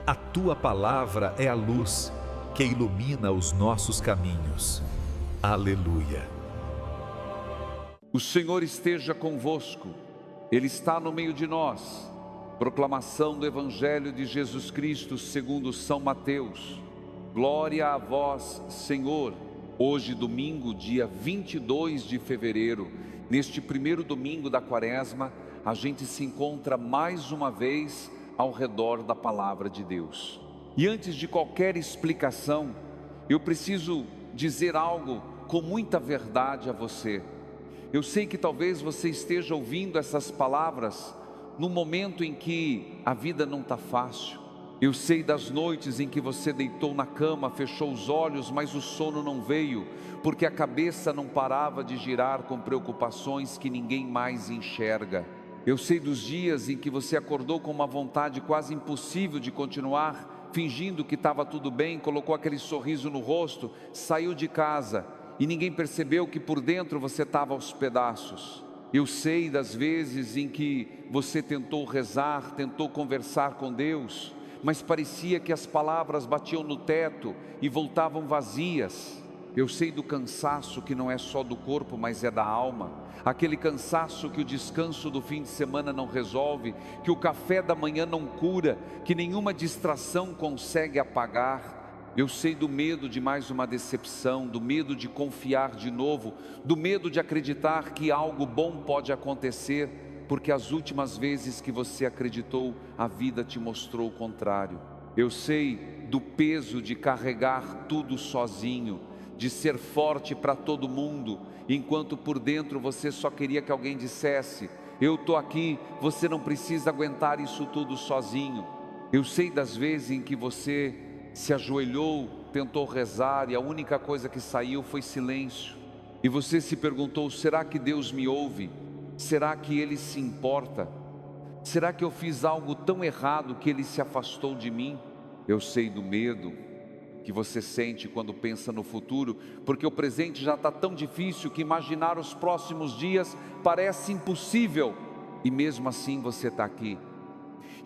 A Tua palavra é a luz que ilumina os nossos caminhos. Aleluia. O Senhor esteja convosco, Ele está no meio de nós. Proclamação do Evangelho de Jesus Cristo segundo São Mateus. Glória a vós, Senhor. Hoje, domingo, dia 22 de fevereiro, neste primeiro domingo da Quaresma, a gente se encontra mais uma vez ao redor da Palavra de Deus. E antes de qualquer explicação, eu preciso dizer algo com muita verdade a você. Eu sei que talvez você esteja ouvindo essas palavras no momento em que a vida não está fácil. Eu sei das noites em que você deitou na cama, fechou os olhos, mas o sono não veio, porque a cabeça não parava de girar com preocupações que ninguém mais enxerga. Eu sei dos dias em que você acordou com uma vontade quase impossível de continuar, fingindo que estava tudo bem, colocou aquele sorriso no rosto, saiu de casa e ninguém percebeu que por dentro você estava aos pedaços. Eu sei das vezes em que você tentou rezar, tentou conversar com Deus, mas parecia que as palavras batiam no teto e voltavam vazias. Eu sei do cansaço que não é só do corpo, mas é da alma. Aquele cansaço que o descanso do fim de semana não resolve, que o café da manhã não cura, que nenhuma distração consegue apagar. Eu sei do medo de mais uma decepção, do medo de confiar de novo, do medo de acreditar que algo bom pode acontecer, porque as últimas vezes que você acreditou, a vida te mostrou o contrário. Eu sei do peso de carregar tudo sozinho, de ser forte para todo mundo, enquanto por dentro você só queria que alguém dissesse: eu estou aqui, você não precisa aguentar isso tudo sozinho. Eu sei das vezes em que você se ajoelhou, tentou rezar e a única coisa que saiu foi silêncio. E você se perguntou: será que Deus me ouve? Será que Ele se importa? Será que eu fiz algo tão errado que Ele se afastou de mim? Eu sei do medo que você sente quando pensa no futuro, porque o presente já está tão difícil que imaginar os próximos dias parece impossível, e mesmo assim você está aqui.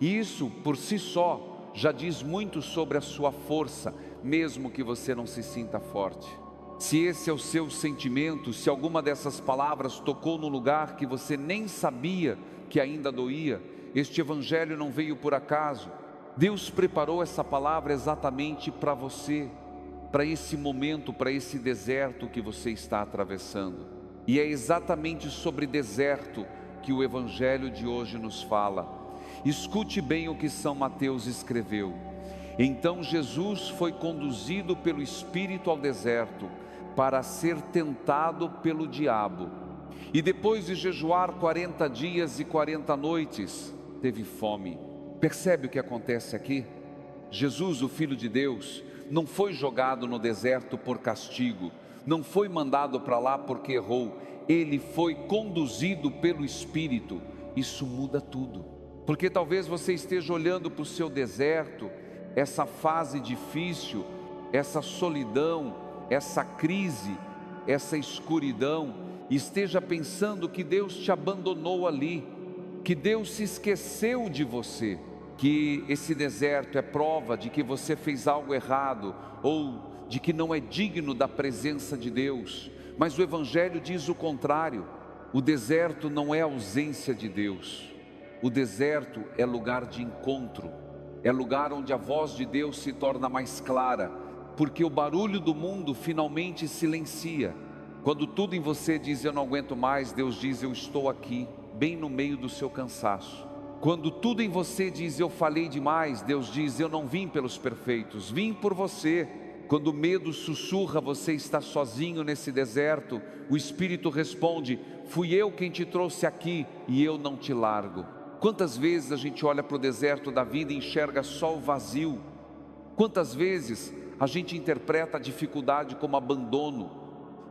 E isso por si só já diz muito sobre a sua força, mesmo que você não se sinta forte. Se esse é o seu sentimento, se alguma dessas palavras tocou no lugar que você nem sabia que ainda doía, este Evangelho não veio por acaso. Deus preparou essa palavra exatamente para você, para esse momento, para esse deserto que você está atravessando. E é exatamente sobre deserto que o Evangelho de hoje nos fala. Escute bem o que São Mateus escreveu. Então Jesus foi conduzido pelo Espírito ao deserto para ser tentado pelo diabo. E depois de jejuar 40 dias e 40 noites, teve fome. Percebe o que acontece aqui? Jesus, o Filho de Deus, não foi jogado no deserto por castigo, não foi mandado para lá porque errou, Ele foi conduzido pelo Espírito. Isso muda tudo, porque talvez você esteja olhando para o seu deserto, essa fase difícil, essa solidão, essa crise, essa escuridão, e esteja pensando que Deus te abandonou ali, que Deus se esqueceu de você, que esse deserto é prova de que você fez algo errado, ou de que não é digno da presença de Deus. Mas o Evangelho diz o contrário. O deserto não é ausência de Deus, o deserto é lugar de encontro, é lugar onde a voz de Deus se torna mais clara, porque o barulho do mundo finalmente silencia. Quando tudo em você diz: eu não aguento mais, Deus diz: eu estou aqui, bem no meio do seu cansaço. Quando tudo em você diz: eu falei demais, Deus diz: eu não vim pelos perfeitos, vim por você. Quando o medo sussurra: você está sozinho nesse deserto, o Espírito responde: fui eu quem te trouxe aqui e eu não te largo. Quantas vezes a gente olha para o deserto da vida e enxerga só o vazio? Quantas vezes a gente interpreta a dificuldade como abandono?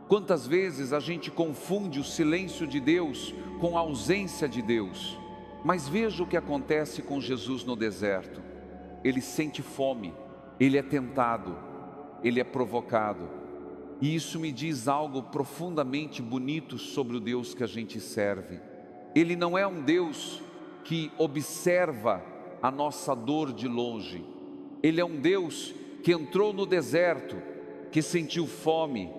Quantas vezes a gente confunde o silêncio de Deus com a ausência de Deus? Mas veja o que acontece com Jesus no deserto. Ele sente fome, ele é tentado, ele é provocado. E isso me diz algo profundamente bonito sobre o Deus que a gente serve. Ele não é um Deus que observa a nossa dor de longe. Ele é um Deus que entrou no deserto, que sentiu fome,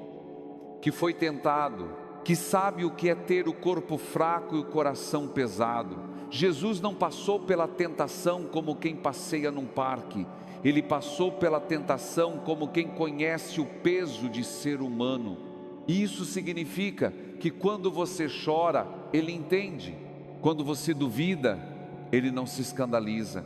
que foi tentado, que sabe o que é ter o corpo fraco e o coração pesado. Jesus não passou pela tentação como quem passeia num parque. Ele passou pela tentação como quem conhece o peso de ser humano. E isso significa que quando você chora, Ele entende. Quando você duvida, Ele não se escandaliza.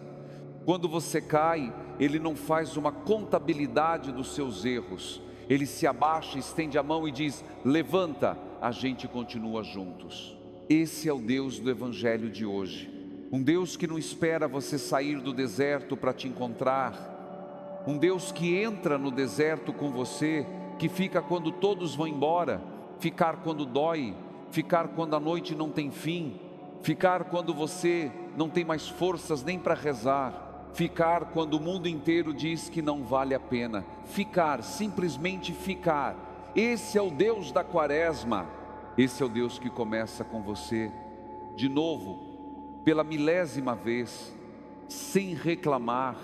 Quando você cai, Ele não faz uma contabilidade dos seus erros. Ele se abaixa, estende a mão e diz: levanta, a gente continua juntos. Esse é o Deus do Evangelho de hoje. Um Deus que não espera você sair do deserto para te encontrar. Um Deus que entra no deserto com você, que fica quando todos vão embora, ficar quando dói, ficar quando a noite não tem fim, ficar quando você não tem mais forças nem para rezar, ficar quando o mundo inteiro diz que não vale a pena, ficar, simplesmente ficar. Esse é o Deus da Quaresma. Esse é o Deus que começa com você de novo, pela milésima vez, sem reclamar,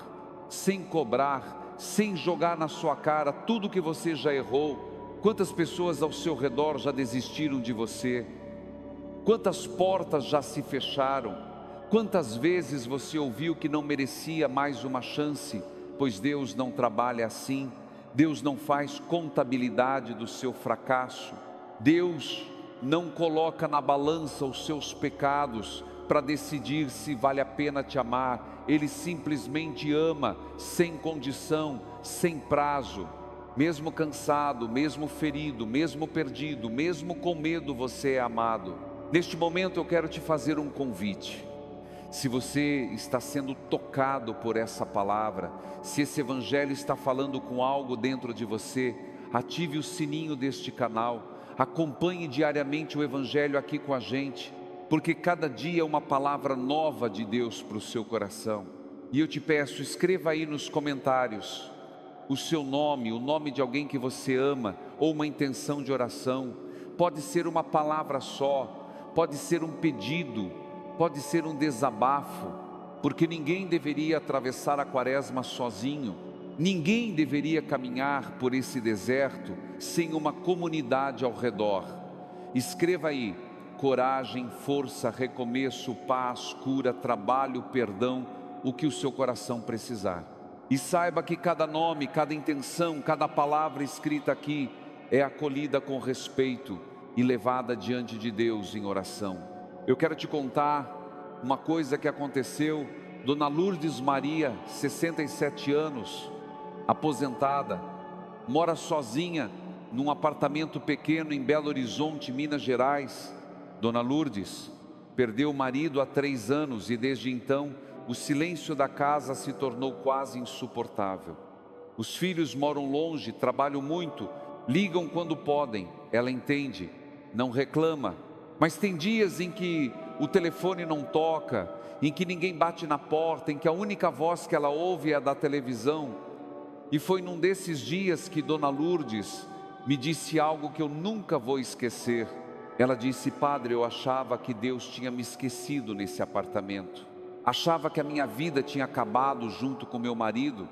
sem cobrar, sem jogar na sua cara tudo que você já errou. Quantas pessoas ao seu redor já desistiram de você? Quantas portas já se fecharam? Quantas vezes você ouviu que não merecia mais uma chance? Pois Deus não trabalha assim. Deus não faz contabilidade do seu fracasso. Deus não coloca na balança os seus pecados para decidir se vale a pena te amar. Ele simplesmente ama, sem condição, sem prazo. Mesmo cansado, mesmo ferido, mesmo perdido, mesmo com medo, você é amado. Neste momento eu quero te fazer um convite. Se você está sendo tocado por essa palavra, se esse evangelho está falando com algo dentro de você, ative o sininho deste canal, acompanhe diariamente o evangelho aqui com a gente, porque cada dia é uma palavra nova de Deus para o seu coração. E eu te peço, escreva aí nos comentários o seu nome, o nome de alguém que você ama, ou uma intenção de oração. Pode ser uma palavra só, pode ser um pedido, pode ser um desabafo, porque ninguém deveria atravessar a Quaresma sozinho. Ninguém deveria caminhar por esse deserto sem uma comunidade ao redor. Escreva aí: coragem, força, recomeço, paz, cura, trabalho, perdão, o que o seu coração precisar. E saiba que cada nome, cada intenção, cada palavra escrita aqui é acolhida com respeito e levada diante de Deus em oração. Eu quero te contar uma coisa que aconteceu. Dona Lourdes Maria, 67 anos, aposentada, mora sozinha num apartamento pequeno em Belo Horizonte, Minas Gerais. Dona Lourdes perdeu o marido há 3 anos e desde então o silêncio da casa se tornou quase insuportável. Os filhos moram longe, trabalham muito, ligam quando podem. Ela entende, não reclama, mas tem dias em que o telefone não toca, em que ninguém bate na porta, em que a única voz que ela ouve é a da televisão. E foi num desses dias que Dona Lourdes me disse algo que eu nunca vou esquecer. Ela disse: padre, eu achava que Deus tinha me esquecido nesse apartamento. Achava que a minha vida tinha acabado junto com meu marido.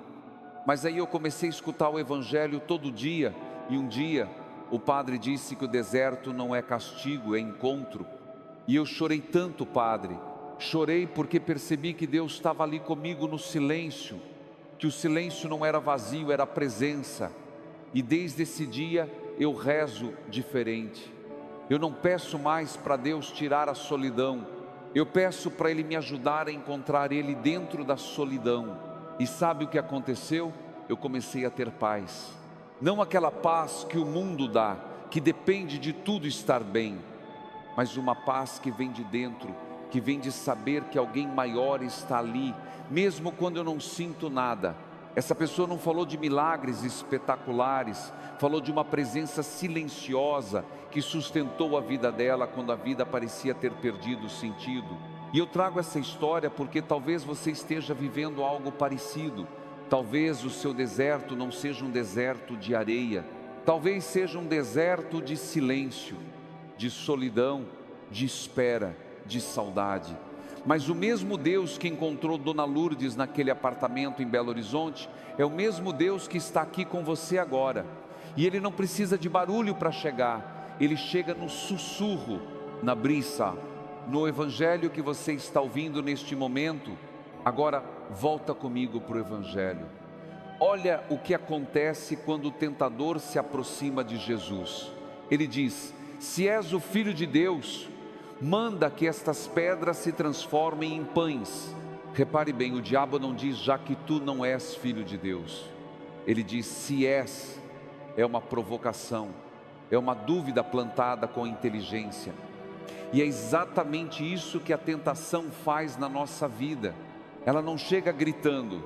Mas aí eu comecei a escutar o evangelho todo dia. E um dia o padre disse que o deserto não é castigo, é encontro. E eu chorei tanto, padre. Chorei porque percebi que Deus estava ali comigo no silêncio. Que o silêncio não era vazio, era presença. E desde esse dia eu rezo diferente. Eu não peço mais para Deus tirar a solidão. Eu peço para Ele me ajudar a encontrar Ele dentro da solidão. E sabe o que aconteceu? Eu comecei a ter paz. Não aquela paz que o mundo dá, que depende de tudo estar bem, mas uma paz que vem de dentro, que vem de saber que alguém maior está ali, mesmo quando eu não sinto nada. Essa pessoa não falou de milagres espetaculares, falou de uma presença silenciosa que sustentou a vida dela quando a vida parecia ter perdido o sentido. E eu trago essa história porque talvez você esteja vivendo algo parecido. Talvez o seu deserto não seja um deserto de areia, talvez seja um deserto de silêncio, de solidão, de espera, de saudade. Mas o mesmo Deus que encontrou Dona Lourdes naquele apartamento em Belo Horizonte, é o mesmo Deus que está aqui com você agora. E Ele não precisa de barulho para chegar, Ele chega no sussurro, na brisa, no Evangelho que você está ouvindo neste momento. Agora volta comigo para o Evangelho. Olha o que acontece quando o tentador se aproxima de Jesus. Ele diz: se és o Filho de Deus, manda que estas pedras se transformem em pães. Repare bem, o diabo não diz já que tu não és filho de Deus. Ele diz se és. É uma provocação, é uma dúvida plantada com inteligência. E é exatamente isso que a tentação faz na nossa vida. Ela não chega gritando,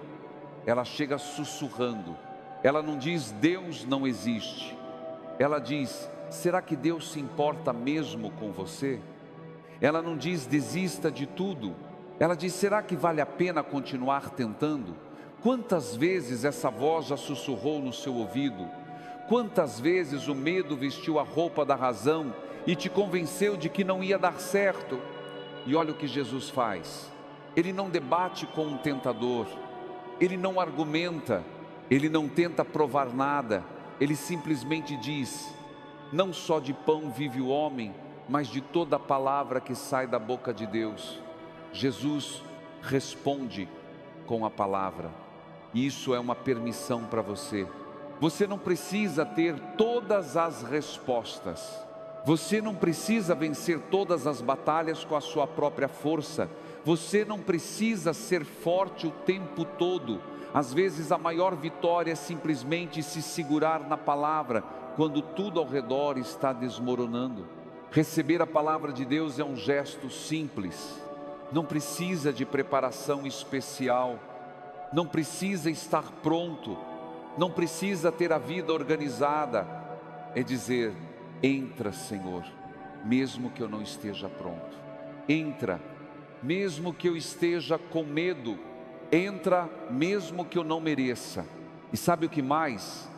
ela chega sussurrando. Ela não diz Deus não existe. Ela diz: será que Deus se importa mesmo com você? Ela não diz desista de tudo. Ela diz: será que vale a pena continuar tentando? Quantas vezes essa voz já sussurrou no seu ouvido? Quantas vezes o medo vestiu a roupa da razão e te convenceu de que não ia dar certo? E olha o que Jesus faz. Ele não debate com um tentador, Ele não argumenta, Ele não tenta provar nada. Ele simplesmente diz: não só de pão vive o homem, mas de toda a palavra que sai da boca de Deus. Jesus responde com a palavra. E isso é uma permissão para você. Você não precisa ter todas as respostas. Você não precisa vencer todas as batalhas com a sua própria força. Você não precisa ser forte o tempo todo. Às vezes a maior vitória é simplesmente se segurar na palavra, quando tudo ao redor está desmoronando. Receber a palavra de Deus é um gesto simples. Não precisa de preparação especial. Não precisa estar pronto. Não precisa ter a vida organizada. É dizer: entra, Senhor, mesmo que eu não esteja pronto. Entra, mesmo que eu esteja com medo. Entra, mesmo que eu não mereça. E sabe o que mais?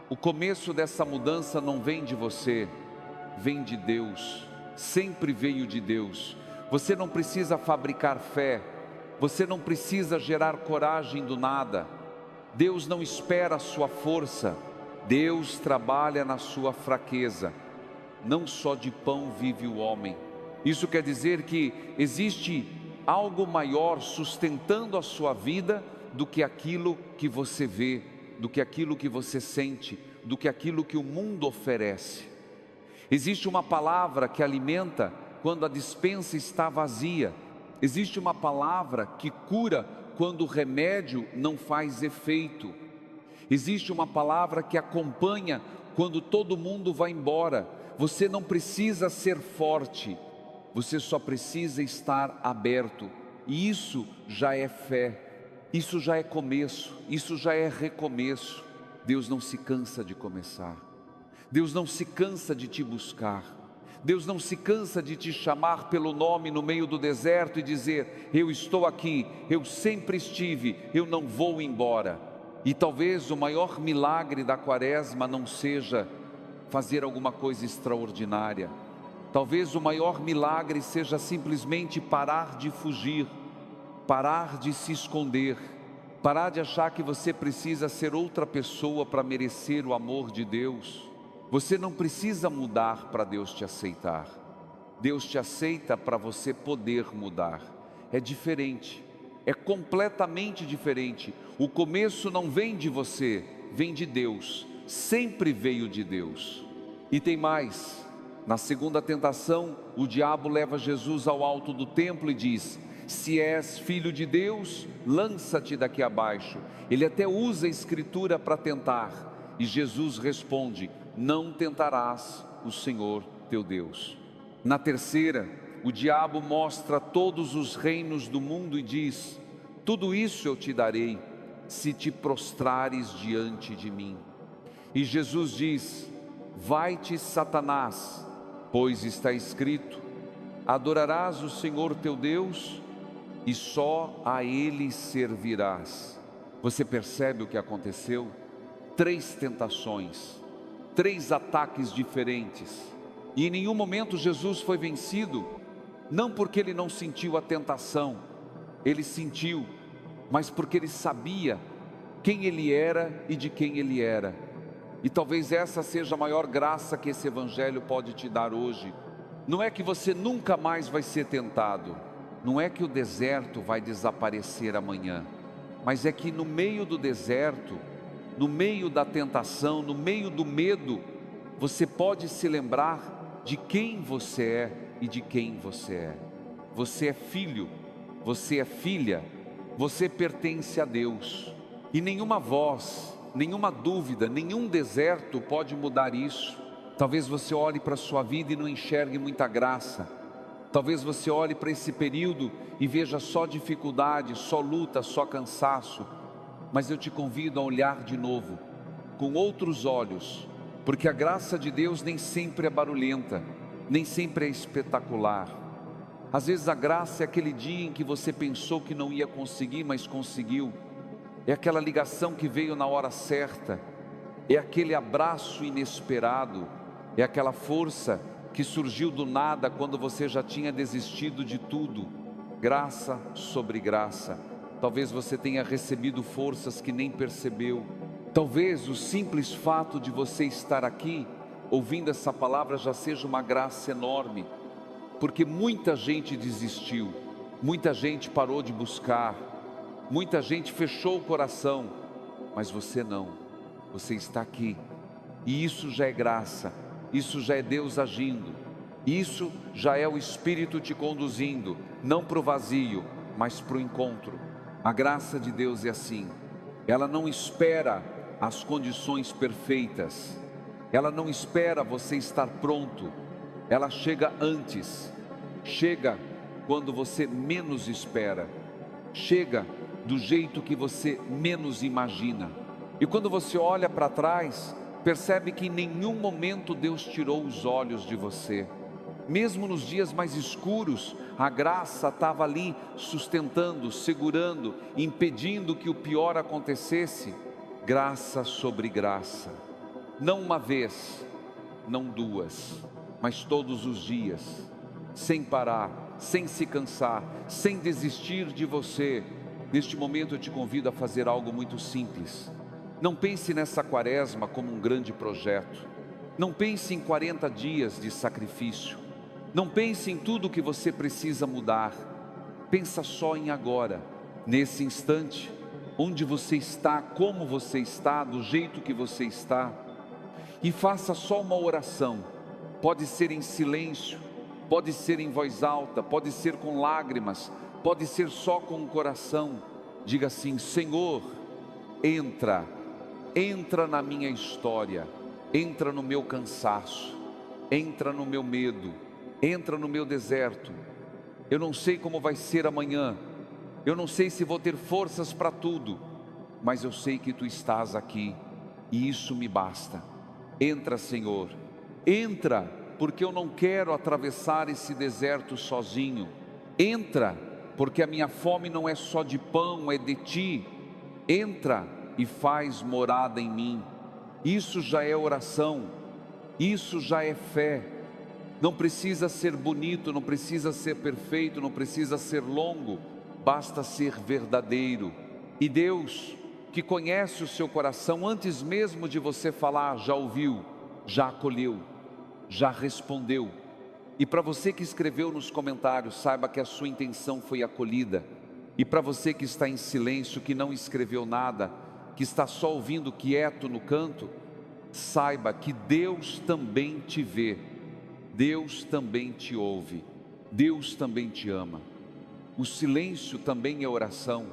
O começo dessa mudança não vem de você, vem de Deus. Sempre veio de Deus. Você não precisa fabricar fé. Você não precisa gerar coragem do nada. Deus não espera a sua força. Deus trabalha na sua fraqueza. Não só de pão vive o homem. Isso quer dizer que existe algo maior sustentando a sua vida do que aquilo que você vê, do que aquilo que você sente, do que aquilo que o mundo oferece. Existe uma palavra que alimenta quando a despensa está vazia. Existe uma palavra que cura quando o remédio não faz efeito. Existe uma palavra que acompanha quando todo mundo vai embora. Você não precisa ser forte, você só precisa estar aberto. E isso já é fé, isso já é começo, isso já é recomeço. Deus não se cansa de começar. Deus não se cansa de te buscar. Deus não se cansa de te chamar pelo nome no meio do deserto e dizer: eu estou aqui, eu sempre estive, eu não vou embora. E talvez o maior milagre da quaresma não seja fazer alguma coisa extraordinária. Talvez o maior milagre seja simplesmente parar de fugir, parar de se esconder, parar de achar que você precisa ser outra pessoa para merecer o amor de Deus. Você não precisa mudar para Deus te aceitar. Deus te aceita para você poder mudar. É diferente, é completamente diferente. O começo não vem de você, vem de Deus. Sempre veio de Deus. E tem mais. Na segunda tentação, o diabo leva Jesus ao alto do templo e diz: se és filho de Deus, lança-te daqui abaixo. Ele até usa a escritura para tentar. E Jesus responde: não tentarás o Senhor teu Deus. Na terceira, o diabo mostra todos os reinos do mundo e diz: tudo isso eu te darei, se te prostrares diante de mim. E Jesus diz: vai-te, Satanás, pois está escrito: adorarás o Senhor teu Deus e só a Ele servirás. Você percebe o que aconteceu? 3 tentações, 3 ataques diferentes, e em nenhum momento Jesus foi vencido. Não porque ele não sentiu a tentação, ele sentiu, mas porque ele sabia quem ele era e de quem ele era. E talvez essa seja a maior graça que esse evangelho pode te dar hoje. Não é que você nunca mais vai ser tentado, não é que o deserto vai desaparecer amanhã, mas é que no meio do deserto, no meio da tentação, no meio do medo, você pode se lembrar de quem você é e de quem você é. Você é filho, você é filha, você pertence a Deus. E nenhuma voz, nenhuma dúvida, nenhum deserto pode mudar isso. Talvez você olhe para a sua vida e não enxergue muita graça. Talvez você olhe para esse período e veja só dificuldade, só luta, só cansaço. Mas eu te convido a olhar de novo, com outros olhos, porque a graça de Deus nem sempre é barulhenta, nem sempre é espetacular. Às vezes a graça é aquele dia em que você pensou que não ia conseguir, mas conseguiu. É aquela ligação que veio na hora certa, é aquele abraço inesperado, é aquela força que surgiu do nada quando você já tinha desistido de tudo. Graça sobre graça. Talvez você tenha recebido forças que nem percebeu. Talvez o simples fato de você estar aqui, ouvindo essa palavra, já seja uma graça enorme, porque muita gente desistiu, muita gente parou de buscar, muita gente fechou o coração, mas você não, você está aqui, e isso já é graça, isso já é Deus agindo, isso já é o Espírito te conduzindo, não para o vazio, mas para o encontro. A graça de Deus é assim, ela não espera as condições perfeitas, ela não espera você estar pronto, ela chega antes, chega quando você menos espera, chega do jeito que você menos imagina. E quando você olha para trás, percebe que em nenhum momento Deus tirou os olhos de você. Mesmo nos dias mais escuros, a graça estava ali sustentando, segurando, impedindo que o pior acontecesse. Graça sobre graça, não uma vez, não duas, mas todos os dias, sem parar, sem se cansar, sem desistir de você. Neste momento eu te convido a fazer algo muito simples. Não pense nessa quaresma como um grande projeto, não pense em 40 dias de sacrifício, não pense em tudo que você precisa mudar, pensa só em agora, nesse instante, onde você está, como você está, do jeito que você está, e faça só uma oração. Pode ser em silêncio, pode ser em voz alta, pode ser com lágrimas, pode ser só com o coração. Diga assim: Senhor, entra na minha história, entra no meu cansaço, entra no meu medo, entra no meu deserto. Eu não sei como vai ser amanhã, eu não sei se vou ter forças para tudo, mas eu sei que Tu estás aqui, e isso me basta. Entra, Senhor, entra, porque eu não quero atravessar esse deserto sozinho. Entra, porque a minha fome não é só de pão, é de Ti. Entra e faz morada em mim. Isso já é oração, isso já é fé. Não precisa ser bonito, não precisa ser perfeito, não precisa ser longo, basta ser verdadeiro. E Deus, que conhece o seu coração, antes mesmo de você falar, já ouviu, já acolheu, já respondeu. E para você que escreveu nos comentários, saiba que a sua intenção foi acolhida. E para você que está em silêncio, que não escreveu nada, que está só ouvindo quieto no canto, saiba que Deus também te vê, Deus também te ouve, Deus também te ama. O silêncio também é oração.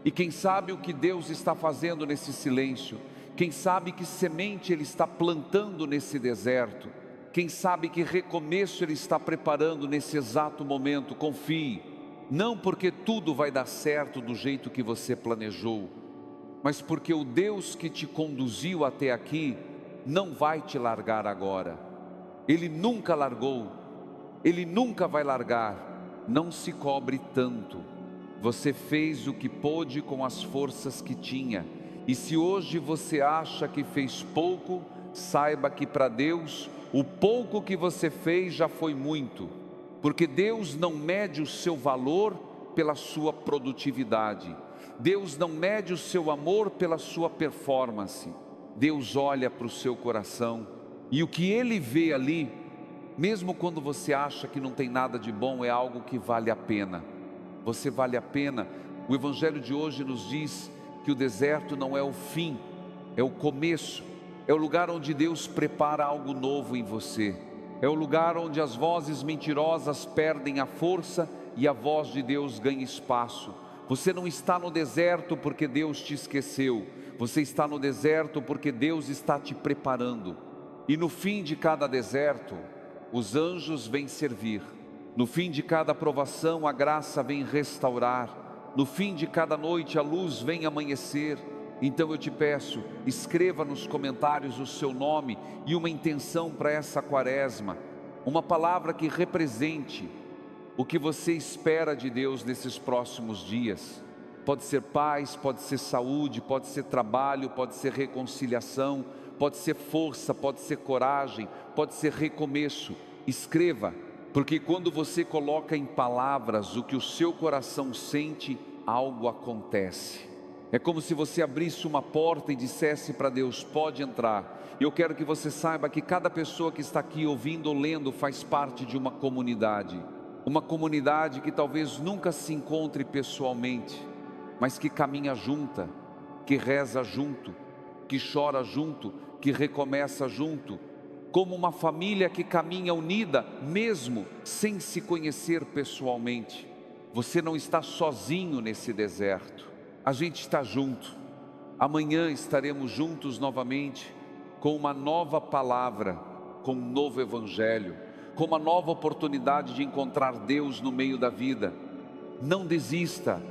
E quem sabe o que Deus está fazendo nesse silêncio, quem sabe que semente Ele está plantando nesse deserto, quem sabe que recomeço Ele está preparando nesse exato momento. Confie, não porque tudo vai dar certo do jeito que você planejou, mas porque o Deus que te conduziu até aqui não vai te largar agora. Ele nunca largou, Ele nunca vai largar. Não se cobre tanto. Você fez o que pôde com as forças que tinha. E se hoje você acha que fez pouco, saiba que para Deus, o pouco que você fez já foi muito. porque Deus não mede o seu valor pela sua produtividade. Deus não mede o seu amor pela sua performance. Deus olha para o seu coração e o que Ele vê ali, mesmo quando você acha que não tem nada de bom, é algo que vale a pena. Você vale a pena. O Evangelho de hoje nos diz que o deserto não é o fim, é o começo. É o lugar onde Deus prepara algo novo em você. É o lugar onde as vozes mentirosas perdem a força e a voz de Deus ganha espaço. Você não está no deserto porque Deus te esqueceu. Você está no deserto porque Deus está te preparando. E no fim de cada deserto, os anjos vêm servir. No fim de cada provação, a graça vem restaurar. No fim de cada noite, a luz vem amanhecer. Então eu te peço, escreva nos comentários o seu nome e uma intenção para essa quaresma. Uma palavra que represente o que você espera de Deus nesses próximos dias. Pode ser paz, pode ser saúde, pode ser trabalho, pode ser reconciliação, pode ser força, pode ser coragem, pode ser recomeço. Escreva, porque quando você coloca em palavras o que o seu coração sente, algo acontece. É como se você abrisse uma porta e dissesse para Deus: pode entrar. Eu quero que você saiba que cada pessoa que está aqui ouvindo ou lendo faz parte de uma comunidade. Uma comunidade que talvez nunca se encontre pessoalmente, mas que caminha junta, que reza junto, que chora junto, que recomeça junto. Como uma família que caminha unida, mesmo sem se conhecer pessoalmente. Você não está sozinho nesse deserto. A gente está junto. Amanhã estaremos juntos novamente, com uma nova palavra, com um novo evangelho, com uma nova oportunidade de encontrar Deus no meio da vida. Não desista,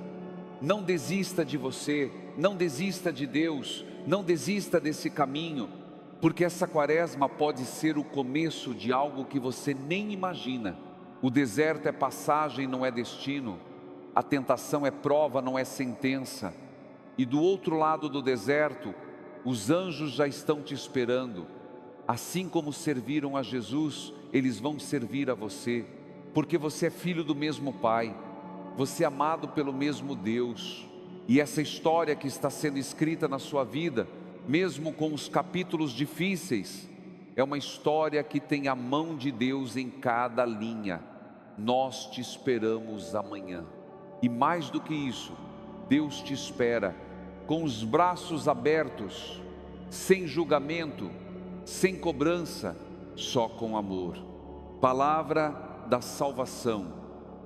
não desista de você, não desista de Deus, não desista desse caminho, porque essa quaresma pode ser o começo de algo que você nem imagina. O deserto é passagem, não é destino. A tentação é prova, não é sentença. E do outro lado do deserto, os anjos já estão te esperando. Assim como serviram a Jesus, eles vão servir a você, porque você é filho do mesmo Pai, você é amado pelo mesmo Deus. E essa história que está sendo escrita na sua vida, mesmo com os capítulos difíceis, é uma história que tem a mão de Deus em cada linha. Nós te esperamos amanhã. E mais do que isso, Deus te espera com os braços abertos, sem julgamento, sem cobrança, só com amor. Palavra da salvação.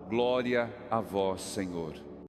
Glória a vós, Senhor.